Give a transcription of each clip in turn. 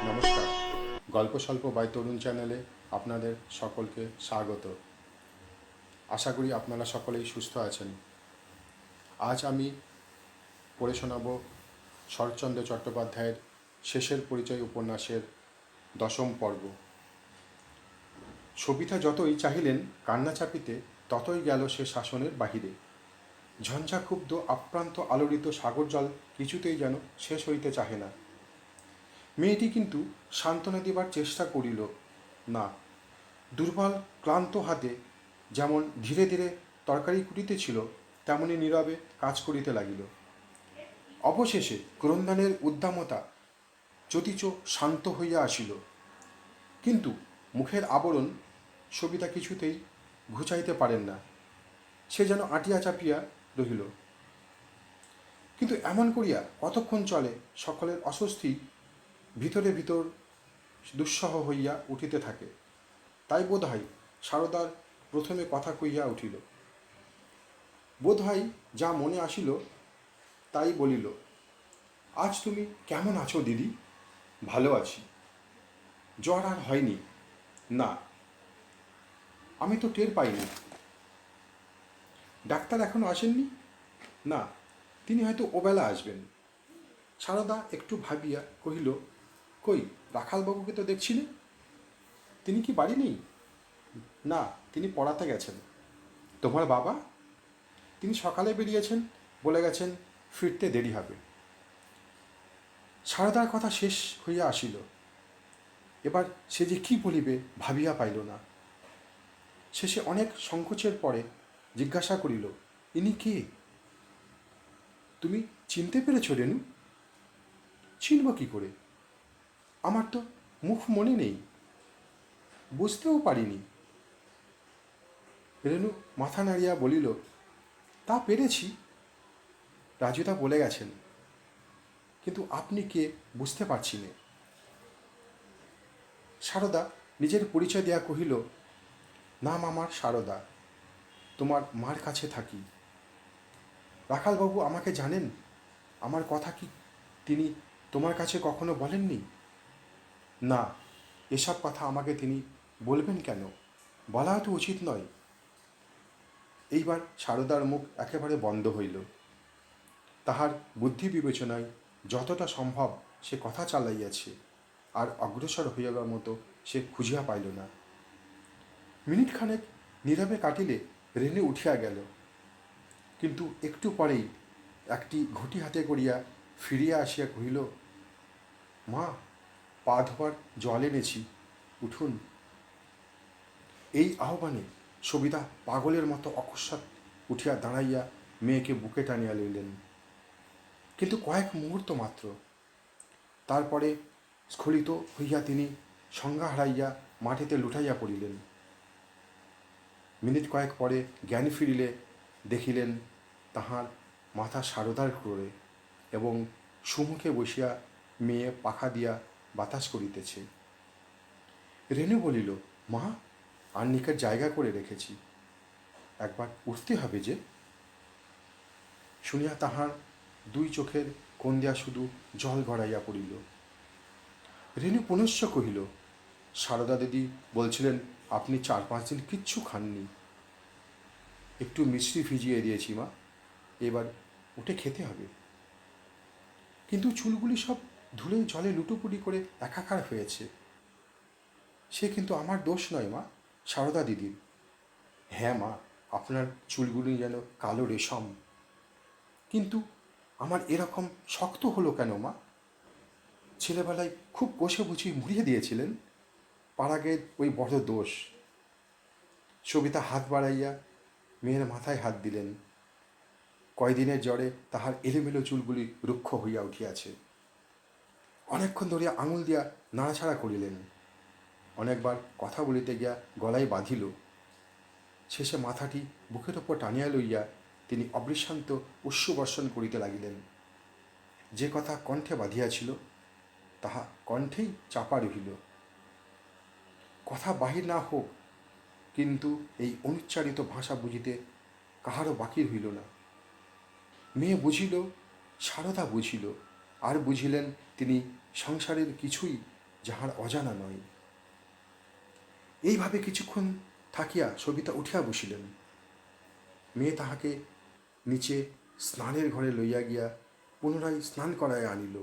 নমস্কার। গল্প স্বল্প বাই তরুণ চ্যানেলে আপনাদের সকলকে স্বাগত। আশা করি আপনারা সকলেই সুস্থ আছেন। আজ আমি পড়ে শোনাব শরৎচন্দ্র চট্টোপাধ্যায়ের শেষের পরিচয় উপন্যাসের 10ম পর্ব। সবিতা যতই চাহিলেন কান্না চাপিতে, ততই গেল সে শাসনের বাহিরে। ঝঞ্ঝাক্ষুব্ধ আপ্রান্ত আলোড়িত সাগর জল কিছুতেই যেন শেষ হইতে চাহে না। মেয়েটি কিন্তু সান্ত্বনা দিবার চেষ্টা করিল না। দুর্বল ক্লান্ত হাতে যেমন ধীরে ধীরে তরকারি কুটিতেছিল, তেমনি নীরবে কাজ করিতে লাগিল। অবশেষে ক্রন্দনের উদ্দামতা যদিচ শান্ত হইয়া আসিল, কিন্তু মুখের আবরণ সবিতা কিছুতেই ঘুচাইতে পারেন না। সে যেন আটিয়া চাপিয়া রহিল। কিন্তু এমন করিয়া কতক্ষণ চলে, সকলের অস্বস্তি ভিতরে ভিতর দুঃসহ হইয়া উঠিতে থাকে। তাই বোধ হয় সারদার প্রথমে কথা কইয়া উঠিল। বোধ হয় যা মনে আসিল তাই বলিল। আজ তুমি কেমন আছো দিদি? ভালো আছি। জ্বর আর হয়নি? না। আমি তো টের পাইনি। ডাক্তার এখনো আসেননি? না, তিনি হয়তো ওবেলা আসবেন। সারদা একটু ভাবিয়া কহিল, কই, রাখালবাবুকে তো দেখছি না। তিনি কি বাড়ি নেই? না, তিনি পড়াতে গেছেন। তোমার বাবা? তিনি সকালে বেরিয়েছেন, বলে গেছেন ফিরতে দেরি হবে। সারদার কথা শেষ হইয়া আসিল। এবার সে যে কি বলিবে ভাবিয়া পাইল না। শেষে অনেক সংকোচের পরে জিজ্ঞাসা করিল, ইনি কে? তুমি চিনতে পেরেছ রেনু? চিনব কি করে? আমার তো মুখ মনে নেই, বুঝতেও পারিনি। রেনু মাথা নাড়িয়া বলিল, তা পেরেছি। রাজুদা বলে গেছেন, কিন্তু আপনি কে বুঝতে পারছি না। সারদা নিজের পরিচয় দেয়া কহিল, নাম আমার সারদা, তোমার মার কাছে থাকি। রাখালবাবু আমাকে জানেন? আমার কথা কি তিনি তোমার কাছে কখনো বলেননি? না, এসব কথা আমাকে তিনি বলবেন কেন? বলা তো উচিত নয়। এইবার সারদার মুখ একেবারে বন্ধ হইল। তাহার বুদ্ধি বিবেচনায় যতটা সম্ভব সে কথা চালাইয়াছে, আর অগ্রসর হইবার মতো সে খুঁজিয়া পাইল না। মিনিট খানেক নীরবে কাটিলে রেনে উঠিয়া গেল, কিন্তু একটু পরেই একটি ঘটি হাতে করিয়া ফিরিয়া আসিয়া কহিল, মা, পা ধোয়ার জল এনেছি, উঠুন। এই আহ্বানে সবিতা পাগলের মতো অকস্মাৎ উঠিয়া দাঁড়াইয়া মেয়েকে বুকে টানিয়া লইলেন। কিন্তু কয়েক মুহূর্ত মাত্র। তারপরে স্খলিত হইয়া তিনি সংজ্ঞা হারাইয়া মাটিতে লুটাইয়া পড়িলেন। মিনিট কয়েক পরে জ্ঞান ফিরিলে দেখিলেন তাহার মাথা সারদার ক্রোড়ে, এবং সুমুখে বসিয়া মেয়ে পাখা দিয়া বাতাস করিতেছে। রেনু বলিল, মা, আর্নিকের জায়গা করে রেখেছি, একবার উঠতে হবে যে। শুনিয়া তাহার দুই চোখের কোণ দিয়া শুধু জল গড়াইয়া পড়িল। রেনু পুনশ্চ কহিল, সারদা দিদি বলছিলেন আপনি 4-5 দিন কিচ্ছু খাননি। একটু মিষ্টি ভিজিয়ে দিয়েছি মা, এবার উঠে খেতে হবে। কিন্তু চুলগুলি সব ধুলে জলে লুটোপুটি করে একাকার হয়েছে। সে কিন্তু আমার দোষ নয় মা, সারদা দিদির। হ্যাঁ মা, আপনার চুলগুলি যেন কালো রেশম। কিন্তু আমার এরকম শক্ত হলো কেন মা? ছেলেবেলায় খুব কষে বুঝি মুড়িয়ে দিয়েছিলেন, পাড়াগের ওই বড় দোষ। সবিতা হাত বাড়াইয়া মেয়ের মাথায় হাত দিলেন। কয়দিনের জ্বরে তাহার এলোমেলো চুলগুলি রুক্ষ হইয়া উঠিয়াছে। অনেকক্ষণ ধরিয়া আঙুল দিয়া নাড়াছাড়া করিলেন। অনেকবার কথা বলিতে গিয়া গলায় বাঁধিল। শেষে মাথাটি বুকের ওপর টানিয়া লইয়া তিনি অবিশ্রান্ত অশ্রুবর্ষণ করিতে লাগিলেন। যে কথা কণ্ঠে বাঁধিয়াছিল তাহা কণ্ঠেই চাপা রহিল। কথা বাহির না হোক, কিন্তু এই অনুচ্চারিত ভাষা বুঝিতে কাহারও বাকি রহিল না। মেয়ে বুঝিল, সারদা বুঝিল, আর বুঝিলেন তিনি সংসারের কিছুই যাহার অজানা নয়। এইভাবে কিছুক্ষণ থাকিয়া সবিতা উঠিয়া বসিলেন। মেয়ে তাহাকে নিচে স্নানের ঘরে লইয়া গিয়া পুনরায় স্নান করাইয়া আনিল,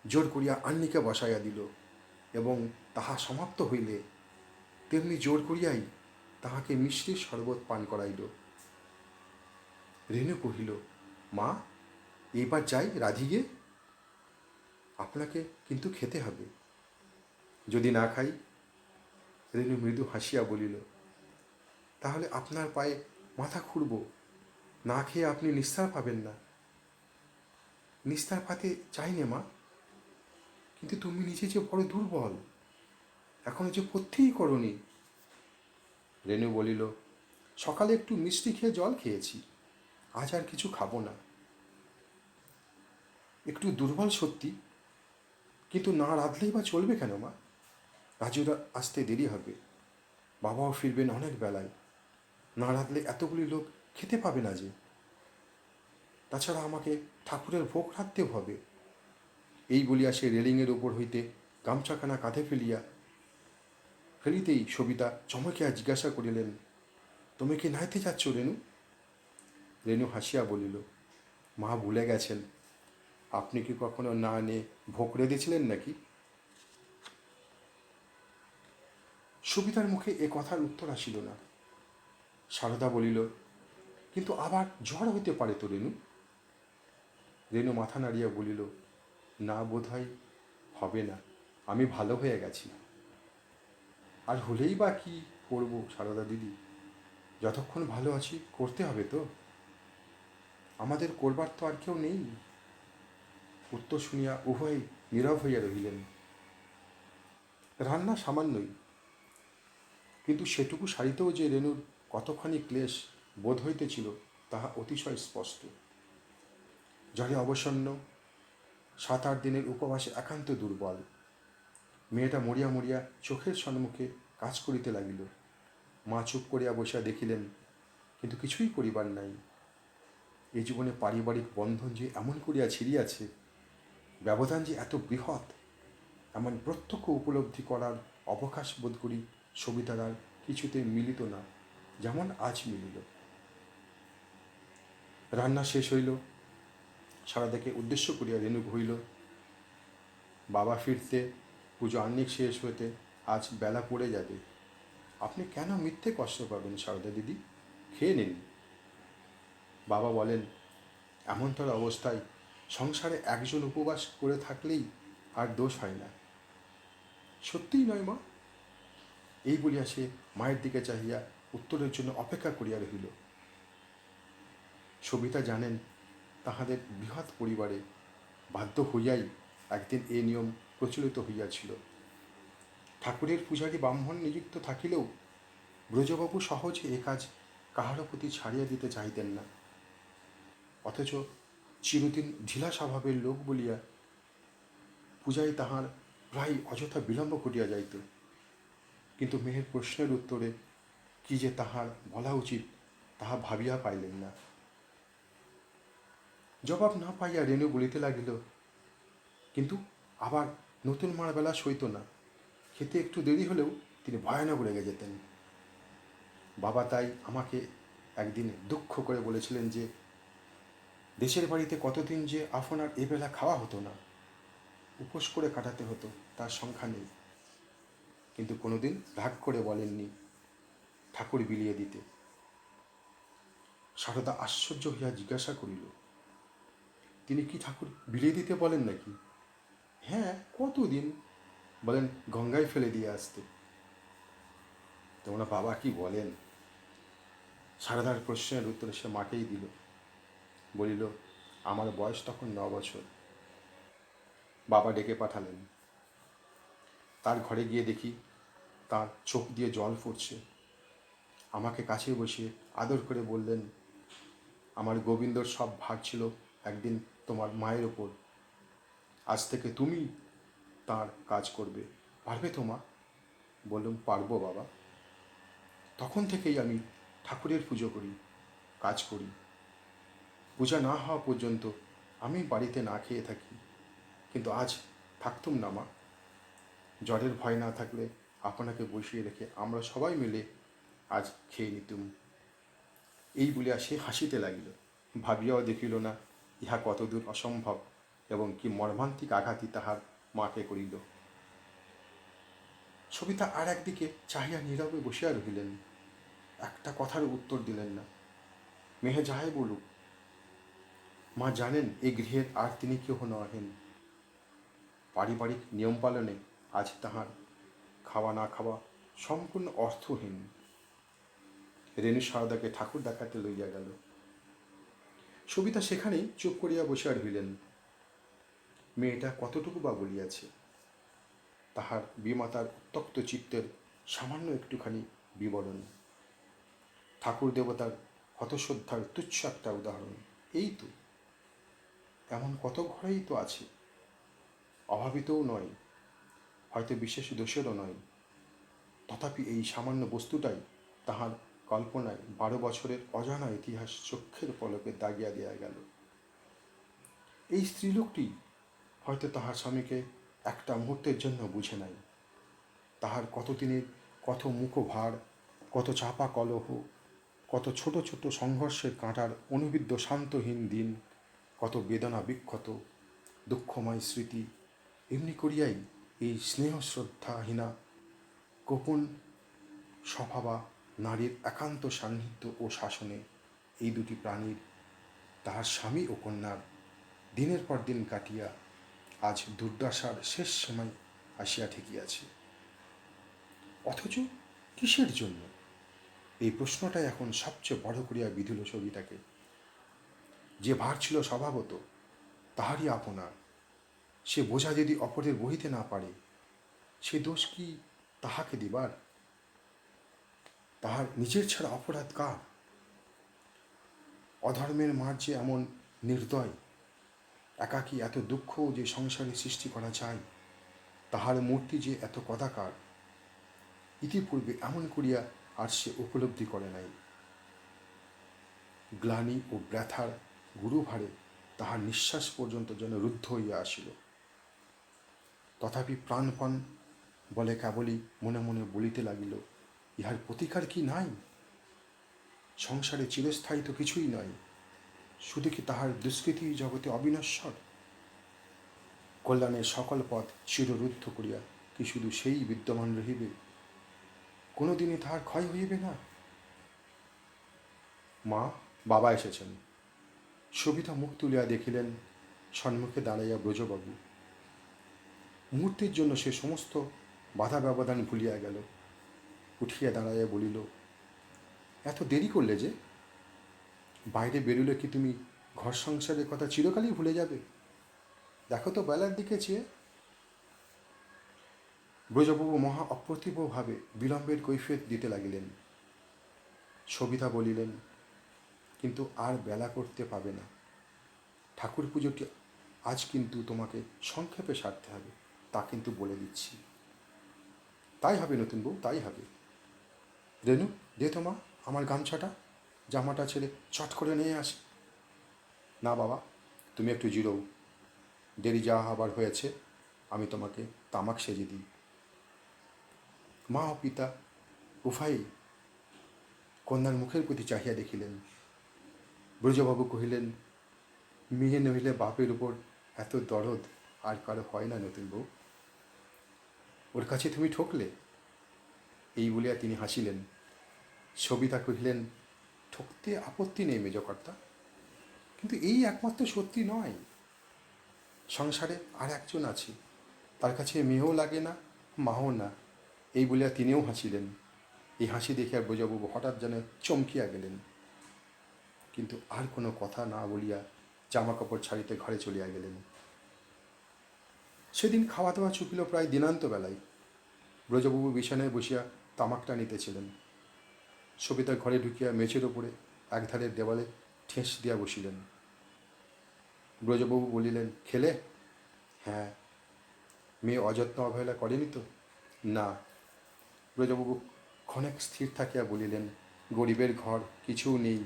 জোর করিয়া আন্নিকে বসাইয়া দিল, এবং তাহা সমাপ্ত হইলে তেমনি জোর করিয়াই তাহাকে মিষ্টির শরবত পান করাইল। রেণু কহিল, মা, এইবার যাই রাধিগে, আপনাকে কিন্তু খেতে হবে। যদি না খাই? রেণু মৃদু হাসিয়া বলিল, তাহলে আপনার পায়ে মাথা খুঁড়ব, না খেয়ে আপনি নিস্তার পাবেন না। নিস্তার পাতে চাই নে মা, কিন্তু তুমি নিজে যে বড় দুর্বল, এখনো যে পথ্যেই করনি। রেণু বলিল, সকালে একটু মিষ্টি খেয়ে জল খেয়েছি, আজ আর কিছু খাবো না। একটু দুর্বল সত্যি, কিন্তু না রাঁধলেই বা চলবে কেন মা? রাজুর আসতে দেরি হবে, বাবাও ফিরবেন অনেক বেলায়, না রাঁধলে এতগুলি লোক খেতে পাবে না যে। তাছাড়া আমাকে ঠাকুরের ভোগ রাখতেও হবে। এই বলিয়া সে রেলিংয়ের ওপর হইতে গামছাখানা কাঁধে ফেলিতেই সবিতা চমকিয়া জিজ্ঞাসা করিলেন, তুমি কি নাইতে যাচ্ছ রেণু? রেণু হাসিয়া বলিল, মা ভুলে গেছেন, আপনি কি কখনো না নিয়ে ভোগ রেঁধেছিলেন নাকি? সবিতার মুখে এ কথার উত্তর আসিল না। সারদা বলিল, কিন্তু আবার জ্বর হইতে পারে তো রেণু। রেণু মাথা নাড়িয়া বলিল, না, বোধহয় হবে না, আমি ভালো হয়ে গেছি। আর হলেই বা কি করবো সারদা দিদি, যতক্ষণ ভালো আছি করতে হবে তো, আমাদের করবার তো আর কেউ নেই। উত্তর শুনিয়া উভয়ে নীরব হইয়া রহিলেন। রান্না সামান্যই, কিন্তু সেটুকু সারিতেও যে রেণুর কতখানি ক্লেশ বোধ হইতেছিল তাহা অতিশয় স্পষ্ট। জ্বরে অবসন্ন, 7-8 দিনের উপবাসে একান্ত দুর্বল। মেয়েটা মরিয়া মরিয়া চোখের সম্মুখে কাজ করিতে লাগিল। মা চুপ করিয়া বসিয়া দেখিলেন, কিন্তু কিছুই করিবার নাই। এ জীবনে পারিবারিক বন্ধন যে এমন করিয়া ছিঁড়িয়াছে, ব্যবধান যে এত বৃহৎ, এমন প্রত্যক্ষ উপলব্ধি করার অবকাশ বোধ করি সবিতার আর কিছুতে মিলিত না, যেমন আজ মিলিল। রান্না শেষ হইল। সারাদাকে উদ্দেশ্য করিয়া রেণু কহিল, বাবা ফিরতে, পুজো আহ্নিক শেষ হইতে আজ বেলা পড়ে যাবে। আপনি কেন মিথ্যে কষ্ট পাবেন সারদা দিদি, খেয়ে নিন। বাবা বলেন, এমনতর অবস্থায় সংসারে একজন উপবাস করে থাকলেই আর দোষ হয় না। সত্যিই নয় মা? এই বলিয়া সে মায়ের দিকে চাহিয়া উত্তরের জন্য অপেক্ষা করিয়া রহিল। সবিতা জানেন, তাহাদের বৃহৎ পরিবারে বাধ্য হইয়াই একদিন এ নিয়ম প্রচলিত হইয়াছিল। ঠাকুরের পূজারী ব্রাহ্মণ নিযুক্ত থাকিলেও ব্রজবাবু সহজে এ কাজ কাহারও প্রতি ছাড়িয়া দিতে চাহিতেন না। অথচ চিরদিন ঢিলা স্বভাবের লোক বলিয়া পূজায় তাহার প্রায় অযথা বিলম্ব ঘটিয়া যাইত। কিন্তু মেয়ের প্রশ্নের উত্তরে কি যে তাহার বলা উচিত তাহা ভাবিয়া পাইলেন না। জবাব না পাইয়া রেণু বলিতে লাগিল, কিন্তু আবার নতুন মার বেলা সইত না, খেতে একটু দেরি হলেও তিনি ভয়ানক রেগে যেতেন। বাবা তাই আমাকে একদিন দুঃখ করে বলেছিলেন যে দেশের বাড়িতে কতদিন যে আপনার এবেলা খাওয়া হতো না, উপোস করে কাটাতে হতো তার সংখ্যা নেই। কিন্তু কোনোদিন রাগ করে বলেননি ঠাকুর বিলিয়ে দিতে। সারদা আশ্চর্য হইয়া জিজ্ঞাসা করিল, তিনি কি ঠাকুর বিলিয়ে দিতে বলেন নাকি? হ্যাঁ, কতদিন? বলেন গঙ্গায় ফেলে দিয়ে আসতে। তোমরা বাবা কি বলেন? সারদার প্রশ্নের উত্তরে সে মাকেই দিল। বলিল, আমার বয়স তখন 9 বছর। বাবা ডেকে পাঠালেন। তার ঘরে গিয়ে দেখি তার চোখ দিয়ে জল পড়ছে। আমাকে কাছে বসিয়ে আদর করে বললেন, আমার গোবিন্দর সব ভার ছিল একদিন তোমার মায়ের ওপর, আজ থেকে তুমি তার কাজ করবে, পারবে তো মা? বললুম, পারবো বাবা। তখন থেকেই আমি ঠাকুরের পুজো করি, কাজ করি। পূজা না হওয়া পর্যন্ত আমি বাড়িতে না খেয়ে থাকি, কিন্তু আজ থাকতুম না মা। জ্বরের ভয় না থাকলে আপনাকে বসিয়ে রেখে আমরা সবাই মিলে আজ খেয়ে নিতুম। এই বলিয়া সে হাসিতে লাগিল। ভাবিয়াও দেখিল না ইহা কতদূর অসম্ভব এবং কি মর্মান্তিক আঘাতই তাহার মাকে করিল। সবিতা আর একদিকে চাহিয়া নীরবে বসিয়া রহিলেন। একটা কথার উত্তর দিলেন না। মেহে যাহাই বলুক, মা জানেন এই গৃহের আর তিনি কেহ নহেন। পারিবারিক নিয়ম পালনে আজ তাহার খাওয়া না খাওয়া সম্পূর্ণ অর্থহীন। রেণু সারদাকে ঠাকুর দেখাতে লইয়া গেল। সবিতা সেখানেই চুপ করিয়া বসিয়া রহিলেন। মেয়েটা কতটুকু বা বলিয়াছে? তাহার বিমাতার উত্তপ্ত চিত্তের সামান্য একটুখানি বিবরণ। ঠাকুর দেবতার হতশ্রদ্ধার তুচ্ছ একটা উদাহরণ। এই তো, এমন কত ঘরেই তো আছে। অভাবিতও নয়, হয়তো বিশেষ দোষেরও নয়, তথাপি এই সামান্য বস্তুটাই তাহার কল্পনায় 12 বছরের অজানা ইতিহাস চক্ষের পলকে দাগিয়া দেয়া গেল। এই স্ত্রীলোকটি হয়তো তাহার স্বামীকে একটা মুহূর্তের জন্য বুঝে নাই। তাহার কতদিনের কত মুখভার, কত চাপা কলহ, কত ছোট ছোট সংঘর্ষের কাঁটার অনুবিদ্ধ শান্তহীন দিন, কত বেদনা বিক্ষত দুঃখময় স্মৃতি, এমনি করিয়াই এই স্নেহ শ্রদ্ধাহীনা গোপন স্বভাবা নারীর একান্ত সান্নিধ্য ও শাসনে এই দুটি প্রাণীর, তাহার স্বামী ও কন্যার দিনের পর দিন কাটিয়া আজ দুর্দশার শেষ সময় আসিয়া ঠেকিয়াছে। অথচ কিসের জন্য? এই প্রশ্নটাই এখন সবচেয়ে বড় করিয়া বিঁধিল সবিতাকে। যে ভার ছিল স্বভাবত তাহারই আপনার, সে বোঝা যদি অপরের বহিতে না পারে, সে দোষ কি তাহাকে দিবার? তাহার নিজের ছাড়া অপরাধ কার? অধর্মের মার যে এমন নির্দয়, একাকী এত দুঃখও যে সংসারে সৃষ্টি করা যায়, তাহার মূর্তি যে এত কদাকার, ইতিপূর্বে এমন করিয়া আর সে উপলব্ধি করে নাই। গ্লানি ও ব্যথার গুরুভারে তাহার নিঃশ্বাস পর্যন্ত যেন রুদ্ধ হইয়া আসিল। তথাপি প্রাণপণ বলে কেবলই মনে মনে বলিতে লাগিল, ইহার প্রতিকার কি নাই? সংসারে চিরস্থায়ী তো কিছুই নয়, শুধু কি তাহার দুষ্কৃতি জগতে অবিনশ্বর? কল্যাণের সকল পথ চিররুদ্ধ করিয়া কি শুধু সেই বিদ্যমান রহিবে? কোনো দিনই তাহার ক্ষয় হইবে না? মা, বাবা এসেছেন। সবিতা মুখ তুলিয়া দেখিলেন সম্মুখে দাঁড়াইয়া ব্রজবাবু। মুহূর্তের জন্য সে সমস্ত বাধা ব্যবধান ভুলিয়া গেল। উঠিয়া দাঁড়াইয়া বলিল, এত দেরি করলে যে? বাইরে বেরোলে কি তুমি ঘর সংসারের কথা চিরকালই ভুলে যাবে? দেখো তো বেলার দিকে চেয়ে। ব্রজবাবু মহা অপ্রতিভভাবে বিলম্বের কৈফিয়ত দিতে লাগিলেন। সবিতা বলিলেন, কিন্তু আর বেলা করতে পাবে না। ঠাকুর পুজোটি আজ কিন্তু তোমাকে সংক্ষেপে সারতে হবে, তা কিন্তু বলে দিচ্ছি। তাই হবে নতুন বউ, তাই হবে। রেনু, দে তো মা আমার গামছাটা, জামাটা ছেড়ে চট করে নিয়ে আসি। না বাবা, তুমি একটু জিরোও, দেরি যা হবার হয়েছে, আমি তোমাকে তামাক সেজে দিই। মা ও পিতা উভয়ই কন্যার মুখের প্রতি চাহিয়া দেখিলেন। ব্রজবাবু কহিলেন, মেয়ে নহিলে বাপের উপর এত দরদ আর কারো হয় না নতুন বউ। ওর কাছে তুমি ঠকলে? এই বলিয়া তিনি হাসিলেন। সবিতা কহিলেন, ঠকতে আপত্তি নেই মেজকর্তা, কিন্তু এই একমাত্র সত্যি নয়। সংসারে আর একজন আছে, তার কাছে মেয়েও লাগে না, মাও না। এই বলিয়া তিনিও হাসিলেন। এই হাসি দেখিয়া ব্রজবাবু হঠাৎ যেন চমকিয়া গেলেন, কিন্তু আর কোনো কথা না বলিয়া জামা কাপড় ছাড়িতে ঘরে চলিয়া গেলেন। সেদিন খাওয়া দাওয়া চুকিল প্রায় দিনান্ত বেলায়। ব্রজবাবু বিছানায় বসিয়া তামাকটা নিতেছিলেন। সবিতা ঘরে ঢুকিয়া মেঝের ওপরে একধারের দেওয়ালে ঠেস দিয়া বসিলেন। ব্রজবাবু বলিলেন, খেলে? হ্যাঁ। মেয়ে অযত্ন অবহেলা করেনি তো? না। ব্রজবাবু ক্ষণেক স্থির থাকিয়া বলিলেন, গরিবের ঘর, কিছুও নেই,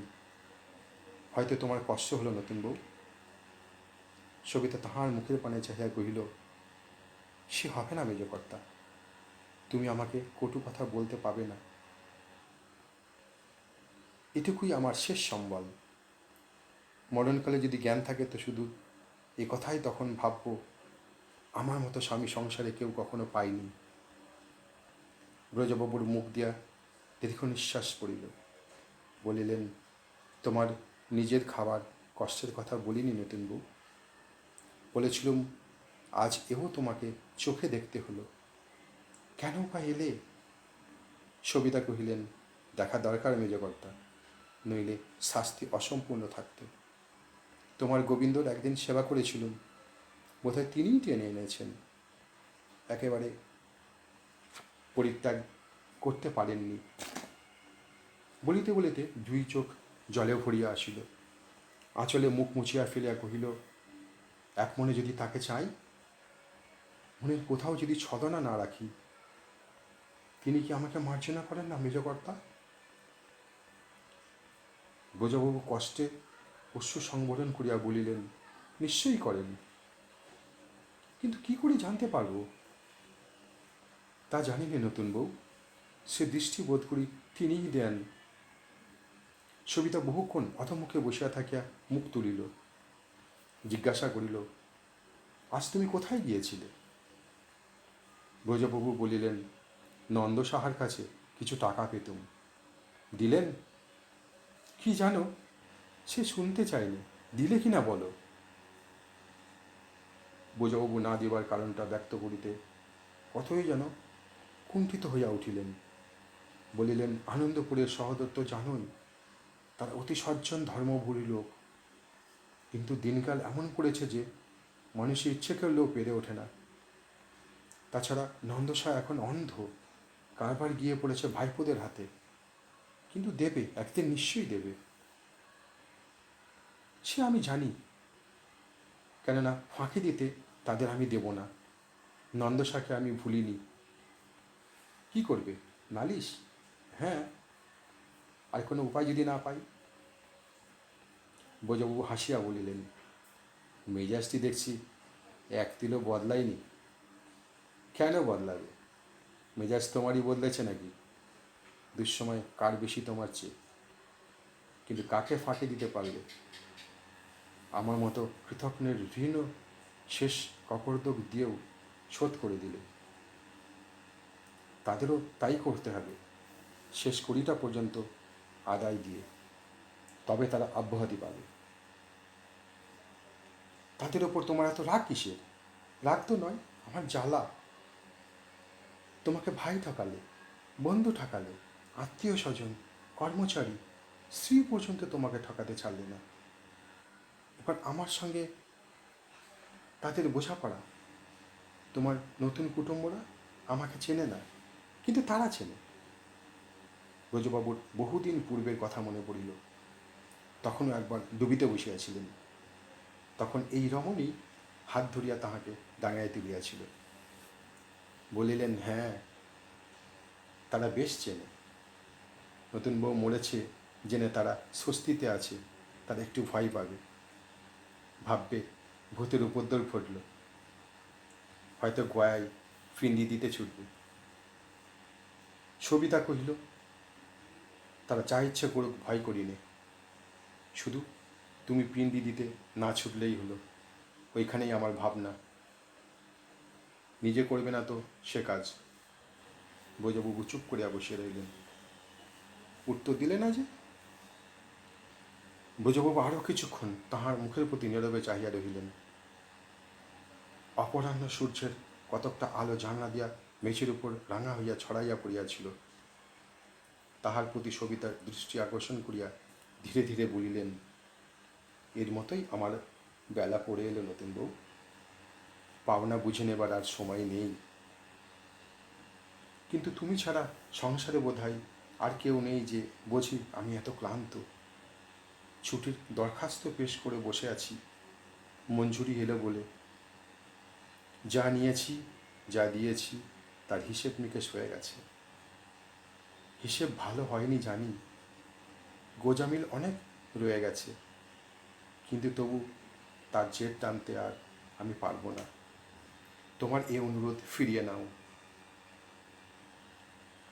হয়তো তোমার কষ্ট হলো নতুন বউ। সবিতা তাহার মুখের পানে চাহিয়া কহিল, সে হবে না মেজকর্তা, তুমি আমাকে কটু কথা বলতে পাবে না, এটুকুই আমার শেষ সম্বল। মরণকালে যদি জ্ঞান থাকে তো শুধু এ কথাই তখন ভাববো, আমার মতো স্বামী সংসারে কেউ কখনো পায়নি। ব্রজবাবুর মুখ দিয়া দীর্ঘ নিঃশ্বাস পড়িল। বলিলেন, তোমার নিজের খাবার কষ্টের কথা বলিনি নতুন বউ। বলেছিলুম আজ এও তোমাকে চোখে দেখতে হলো, কেন বা এলে? সবিতা কহিলেন, দেখা দরকার মেজকর্তা, নইলে শাস্তি অসম্পূর্ণ থাকত। তোমার গোবিন্দর একদিন সেবা করেছিলুম, বোধহয় তিনিই টেনে এনেছেন, একেবারে পরিত্যাগ করতে পারেননি। বলিতে বলিতে দুই চোখ জলে ভরিয়া আসিল। আঁচলে মুখ মুছিয়া ফেলিয়া কহিল, এক মনে যদি তাকে চাই, মনের কোথাও যদি ছলনা না রাখি, তিনি কি আমাকে মার্জনা করেন না মেজকর্তা? ব্রজবাবু কষ্টে অশ্রু সংবরণ করিয়া বলিলেন, নিশ্চয়ই করেন, কিন্তু কি করে জানতে পারব? তা জানি নে নতুন বউ, সে দৃষ্টি বোধ করি তিনিই দেন। সবিতা বহুক্ষণ অধমুখে বসিয়া থাকিয়া মুখ তুলিল। জিজ্ঞাসা করিল, আজ তুমি কোথায় গিয়েছিলে? ব্রজবাবু বলিলেন, নন্দ সাহার কাছে কিছু টাকা পেতুম। দিলেন? কি জানো, সে শুনতে চায়নি, দিলে কি না বলো। ব্রজবাবু না দিবার কারণটা ব্যক্ত করিতে কতই যেন কুণ্ঠিত হইয়া উঠিলেন। বলিলেন, আনন্দপুরের সহদর তো জানোই, তারা অতি সজ্জন ধর্মভূরি লোক, কিন্তু দিনকাল এমন পড়েছে যে মানুষের ইচ্ছে করলেও পেরে ওঠে না। তাছাড়া নন্দসা এখন অন্ধ, কারবার গিয়ে পড়েছে ভাইপোদের হাতে, কিন্তু দেবে, একদিন নিশ্চয়ই দেবে, সে আমি জানি। কেননা ফাঁকি দিতে তাদের আমি দেব না। নন্দসাকে আমি ভুলিনি। কি করবে, নালিশ? হ্যাঁ, আর কোনো উপায় যদি না পাই। ব্রজবাবু হাসিয়া বলিলেন, মেজাজটি দেখছি এক তিলও বদলায়নি। কেন বদলাবে? মেজাজ তোমারই বদলেছে নাকি? দুঃসময় কার বেশি তোমার চেয়ে? কিন্তু কাকে ফাঁকি দিতে পারলে? আমার মতো কৃতজ্ঞের ঋণ শেষ কপর্দক দিয়েও শোধ করে দিলে। তাদেরও তাই করতে হবে, শেষ কুড়িটা পর্যন্ত আদায় দিয়ে, তবে তারা অব্যাহতি পাবে। তাদের ওপর তোমার এত রাগ কিসের? রাগ তো নয়, আমার জ্বালা। তোমাকে ভাই ঠকালে, বন্ধু ঠকালে, আত্মীয় স্বজন, কর্মচারী, স্ত্রী পর্যন্ত তোমাকে ঠকাতে ছাড়লে না। এবার আমার সঙ্গে তাদের বোঝাপড়া। তোমার নতুন কুটুম্বরা আমাকে চেনে না, কিন্তু তারা চেনে। ব্রজবাবুর বহুদিন পূর্বের কথা মনে পড়িল। তখনও একবার ডুবিতে বসিয়াছিলেন, তখন এই রমণী হাত ধরিয়া তাহাকে ডাঙায় তুলিয়াছিল। বলিলেন, হ্যাঁ, তারা বেশ চেনে। নতুন বউ মরেছে জেনে তারা স্বস্তিতে আছে, তারা একটু ভয় পাবে, ভাববে ভূতের উপদ্রব ঘটল, হয়তো গয়ায় ফিন্দি দিতে ছুটবে। সবিতা কহিল, তারা যা ইচ্ছে করুক, ভয় করি নে, শুধু তুমি পিণ্ডি দিতে না ছুটলেই হলো, ওইখানেই আমার ভাবনা। নিজে করবে না তো সে কাজ। ব্রজবাবু চুপ করিয়া বসিয়া রইলেন, উত্তর দিলে না যে। ব্রজবাবু আরও কিছুক্ষণ তাহার মুখের প্রতি নীরবে চাহিয়া রহিলেন। অপরাহ্ন সূর্যের কতকটা আলো জানলা দিয়া মেঝের উপর রাঙা হইয়া ছড়াইয়া পড়িয়াছিল। তাহার প্রতি সবিতার দৃষ্টি আকর্ষণ করিয়া ধীরে ধীরে বলিলেন, এর মতোই আমার বেলা পড়ে এলো নতুন বউ, পাওনা বুঝে নেবার আর সময় নেই। কিন্তু তুমি ছাড়া সংসারে বোধহয় আর কেউ নেই যে বোঝে আমি এত ক্লান্ত। ছুটির দরখাস্ত পেশ করে বসে আছি, মঞ্জুরি এলো বলে। যা নিয়েছি, যা দিয়েছি, তার হিসেব নিকেশ হয়ে গেছে। হিসেব ভালো হয়নি জানি, গোজামিল অনেক রয়ে গেছে, কিন্তু তবু তার জের টানতে আর আমি পারবো না। তোমার এ অনুরোধ ফিরিয়ে নাও।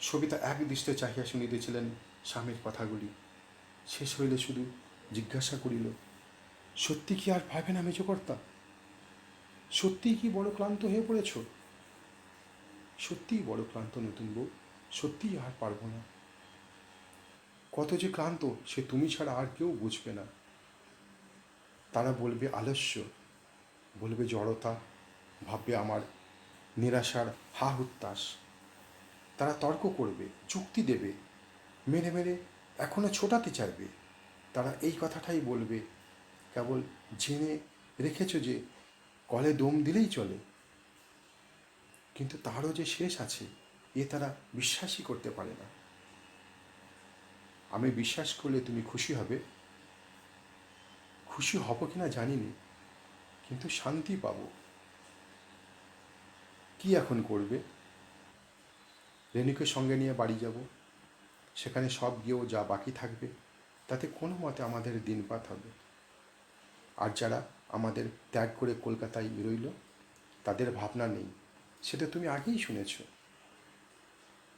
সবিতা এক দৃষ্টে চাহিয়া শুনিতেছিলেন স্বামীর কথাগুলি। শেষ হইলে শুধু জিজ্ঞাসা করিল, সত্যি কি আর পারবে না মেজকর্তা? সত্যিই কি বড় ক্লান্ত হয়ে পড়েছ? সত্যিই বড় ক্লান্ত নতুন বউ, সত্যিই আর পারবো না। কত যে ক্লান্ত সে তুমি ছাড়া আর কেউ বুঝবে না। তারা বলবে আলস্য, বলবে জড়তা, ভাববে আমার নিরাশার হা হুত্তাস। তারা তর্ক করবে, যুক্তি দেবে, মেরে মেরে এখনো ছোটাতে চাইবে। তারা এই কথাটাই বলবে, কেবল জেনে রেখেছ যে কলে দম দিলেই চলে। কিন্তু তারও যে শেষ আছে এ তারা বিশ্বাসই করতে পারে না। আমি বিশ্বাস করলে তুমি খুশি হবে। খুশি হব কিনা জানি না, কিন্তু শান্তি পাবো। কি এখন করবে? রেণুকে সঙ্গে নিয়ে বাড়ি যাব। সেখানে সব গিয়েও যা বাকি থাকবে তাতে কোনো মতে আমাদের দিনপাত হবে। আর যারা আমাদের ত্যাগ করে কলকাতায় রইল তাদের ভাবনা নেই, সেটা তুমি আগেই শুনেছ।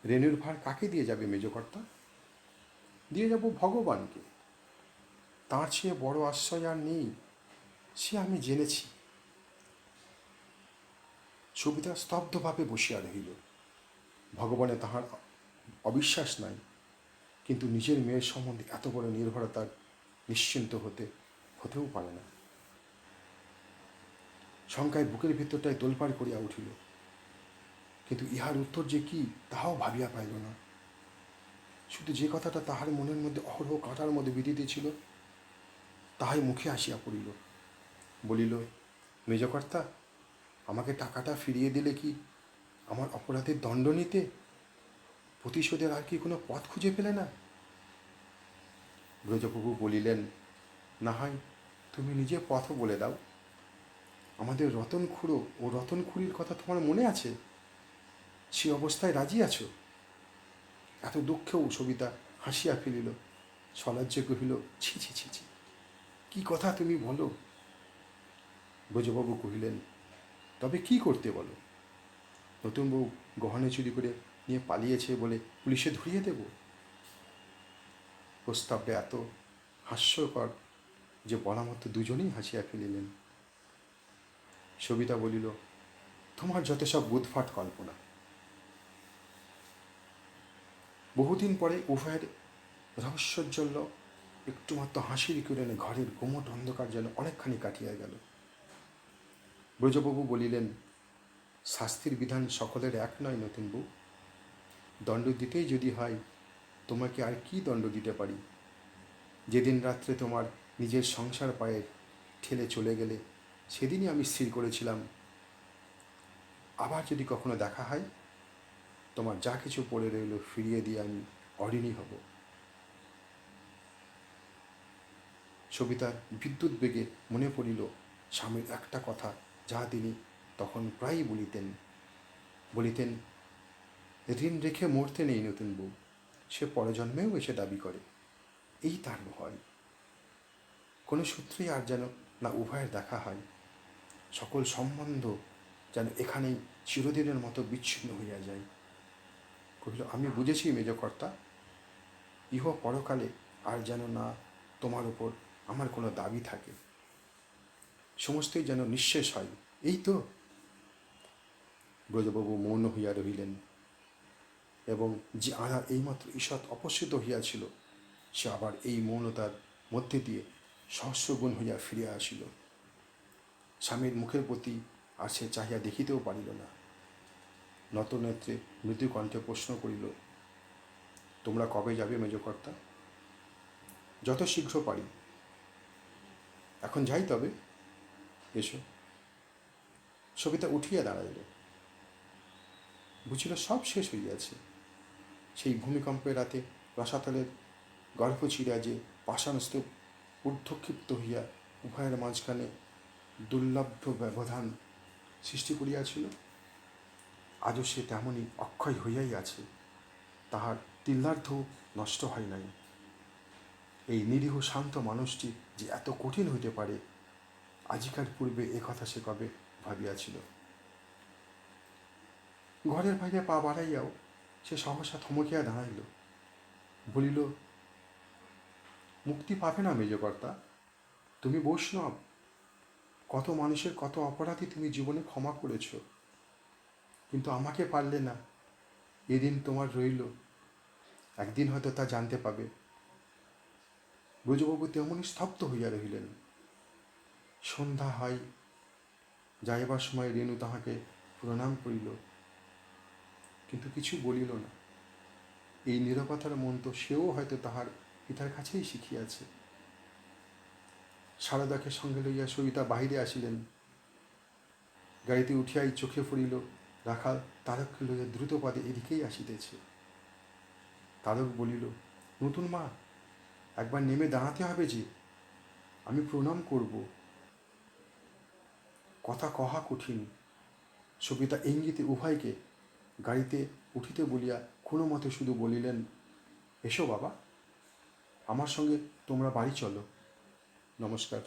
রেণুর ভার কাকে দিয়ে যাবে মেজকর্তা? দিয়ে যাব ভগবানকে। তাঁর চেয়ে বড় আশ্রয় আর নেই, সে আমি জেনেছি। সবিতা স্তব্ধভাবে বসিয়া রহিল। ভগবানে তাহার অবিশ্বাস নাই, কিন্তু নিজের মেয়ের সম্বন্ধে এত বড় নির্ভরতার নিশ্চিন্ত হতেও পারে না। শঙ্কায় বুকের ভিতরটায় তোলপাড় করিয়া উঠিল, কিন্তু ইহার উত্তর যে কি তাহাও ভাবিয়া পাইল না। শুধু যে কথাটা তাহার মনের মধ্যে অহরহ কাঁটার মধ্যে বিঁধিতেছিল তাহাই মুখে আসিয়া পড়িল। বলিল, মেজকর্তা, আমাকে টাকাটা ফিরিয়ে দিলে কি আমার অপরাধের দণ্ড নিতে? প্রতিশোধের আর কি কোনো পথ খুঁজে পেলে না? ব্রজবাবু বলিলেন, না হয় তুমি নিজে পথও বলে দাও। আমাদের রতন খুড়ো ও রতন খুড়ির কথা তোমার মনে আছে? সে অবস্থায় রাজি আছো? এত দুঃখেও সবিতা হাসিয়া ফেলিল। সলজ্জে কহিল, ছি ছি ছি ছি, কী কথা তুমি বলো? ব্রজবাবু কহিলেন, তবে কি করতে বলো? নতুন বউ গহনে চুরি করে নিয়ে পালিয়েছে বলে পুলিশে ধরিয়ে দেব? প্রস্তাবটা এত হাস্যকর যে বলা মতো দুজনেই হাসিয়া ফেলিলেন। সবিতা বলিল, তোমার যত সব বুধফাট কল্পনা। বহুদিন পরে উভয়ের রহস্যোজ্জ্বল্য একটুমাত্র হাসির কিরণে ঘরের গোমট অন্ধকার যেন অনেকখানি কাটিয়া গেল। ব্রজবাবু বলিলেন, শাস্তির বিধান সকলের এক নয় নতুন বউ। দণ্ড দিতেই যদি হয়, তোমাকে আর কি দণ্ড দিতে পারি? যেদিন রাত্রে তোমার নিজের সংসার পায়ে ঠেলে চলে গেলে সেদিনই আমি স্থির করেছিলাম, আবার যদি কখনো দেখা হয় তোমার যা কিছু পড়ে রইল ফিরিয়ে দিয়ে আমি অঋণী হব। সবিতার বিদ্যুৎ বেগে মনে পড়িল স্বামীর একটা কথা, যা তিনি তখন প্রায়ই বলিতেন, ঋণ রেখে মরতে নেই নতুন বউ, সে পরজন্মেও এসে দাবি করে। এই তার ভয়। কোনো সূত্রেই আর যেন না উভয়ের দেখা হয়। সকল সম্বন্ধ যেন এখানেই চিরদিনের মতো বিচ্ছিন্ন হইয়া যায়। কহিল, আমি বুঝেছি মেজকর্তা, ইহ পরকালে আর যেন না তোমার উপর আমার কোনো দাবি থাকে। সমস্তই যেন নিঃশেষ হয়, এই তো। ব্রজবাবু মৌন হইয়া রহিলেন, এবং যে আধার এইমাত্র ঈষৎ অপসৃত হইয়াছিল সে আবার এই মৌনতার মধ্যে দিয়ে সহস্রগুণ হইয়া ফিরিয়া আসিল। স্বামীর মুখের প্রতি আর সে চাহিয়া দেখিতেও পারিল না। নতনেত্রে মৃদু কণ্ঠে প্রশ্ন করিল, তোমরা কবে যাবে মেজকর্তা? যত শীঘ্র পারি। এখন যাই তবে, এসো। সবিতা উঠিয়া দাঁড়াইল। বুঝিল সব শেষ হইয়াছে। সেই ভূমিকম্পের রাতে রসাতলের গর্ভ চিরা যে পাষাণস্তূপ ঊর্ধ্বক্ষিপ্ত হইয়া উভয়ের মাঝখানে দুর্লভ্য ব্যবধান সৃষ্টি করিয়াছিল, আজও সে তেমনই অক্ষয় হইয়াই আছে। তাহার তিল্লার্ধ নষ্ট হয় নাই। এই নিরীহ শান্ত মানুষটি যে এত কঠিন হইতে পারে, আজিকার পূর্বে এ কথা সে কবে ভাবিয়াছিল? ঘরের বাইরে পা বাড়াইয়াও সে সহসা থমকিয়া দাঁড়াইল, বলিল, মুক্তি পাবে না মেজকর্তা। তুমি বৈষ্ণব, কত মানুষের কত অপরাধী তুমি জীবনে ক্ষমা করেছ, কিন্তু আমাকে পারলে না। এদিন তোমার রইল, একদিন হয়তো তা জানতে পাবে। ব্রজবাবু তেমনি স্তব্ধ হইয়া রহিলেন। সন্ধ্যা হয়, যাইবার সময় রেণু তাহাকে প্রণাম করিল, কিন্তু কিছু বলিল না। এই নীরবতার মন্ত্র সেও হয়তো তাহার পিতার কাছেই শিখিয়াছে। সারদাকে সঙ্গে লইয়া সবিতা বাহিরে আসিলেন। গাড়িতে উঠিয়াই চোখে পড়িল রাখাল তারককে লইয়া দ্রুত পদে এদিকেই আসিতেছে। তারক বলিল, নতুন মা, একবার নেমে দাঁড়াতে হবে যে, আমি প্রণাম করব। কথা কহা কঠিন। সবিতা ইঙ্গিতে উভয়কে গাড়িতে উঠিতে বলিয়া কোনো মতে শুধু বলিলেন, এসো বাবা, আমার সঙ্গে তোমরা বাড়ি চলো। নমস্কার।